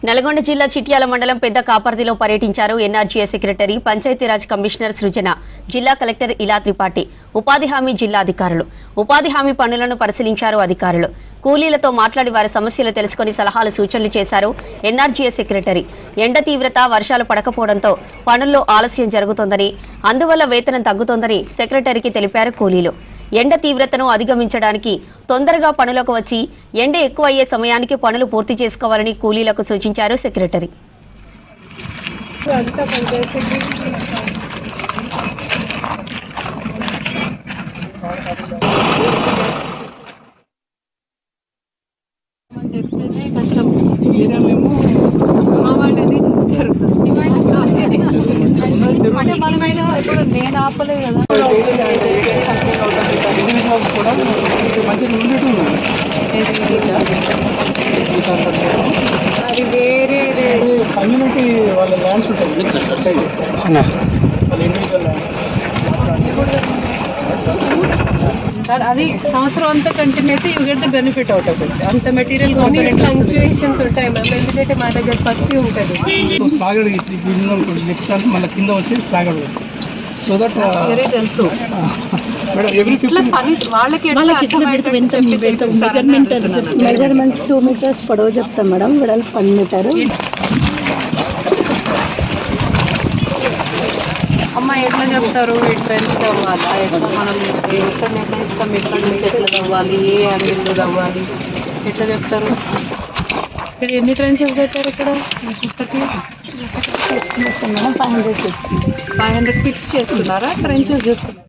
నల్గొండ జిల్లా చిట్యాల మండలం పెద్ద కాపర్తిలో పర్యటించారు ఎన్ఆర్జీఎస్ సెక్రటరీ పంచాయతీరాజ్ కమిషనర్ సృజన, జిల్లా కలెక్టర్ ఇలా త్రిపాఠి, ఉపాధి హామీ జిల్లా అధికారులు. ఉపాధి హామీ పనులను పరిశీలించారు అధికారులు. కూలీలతో మాట్లాడి వారి సమస్యలు తెలుసుకుని సలహాలు సూచనలు చేశారు ఎన్ఆర్జీఎస్ సెక్రటరీ. ఎండ తీవ్రత, వర్షాలు పడకపోవడంతో పనుల్లో ఆలస్యం జరుగుతోందని, అందువల్ల వేతనం తగ్గుతోందని సెక్రటరీకి తెలిపారు కూలీలు. ఎండ తీవ్రతను అధిగమించడానికి తొందరగా పనులకు వచ్చి ఎండ ఎక్కువ అయ్యే సమయానికి పనులు పూర్తి చేసుకోవాలని కూలీలకు సూచించారు సెక్రటరీ. నేను ఆపలే కదా, అది వేరే కమ్యూనిటీ వాళ్ళ ల్యాండ్స్ ఉంటాయి. అది సంవత్సరం అంతా కంటిన్యూ అయితే you get the benefit out of it. అంత మెటీరియల్ ఫ్లక్చుయేషన్స్ ఉంటాయి మ్యామ్, ఎందుకంటే మా దగ్గర పత్తి ఉంటుంది. స్లాగడ్ నెక్స్ట్ మళ్ళీ కింద వచ్చి స్లాగడ్ వస్తుంది. సో దట్ వేరే తెలుసు ఎవ్రీ పని వాళ్ళకి మెజర్మెంట్ 2 meters పొడవు చెప్తాం మేడం, వెడల్పు 1 meter. అమ్మ ఎట్లా చెప్తారు, ఇట్లా ట్రెంచ్ తవ్వాలా, ఎట్లా మనం ఎక్కడ నిర్ణయిస్తాం, ఎక్కడ నుంచి ఎట్లా తవ్వాలి, ఏ యాంగిల్లో తవ్వాలి, ఎట్లా చెప్తారు? ఇక్కడ ఎన్ని ట్రెంచెస్ పెట్టారు? ఇక్కడ పుట్టకి 500 ఫిక్స్ చేస్తున్నారా, ట్రెంచెస్ చేస్తున్నారు?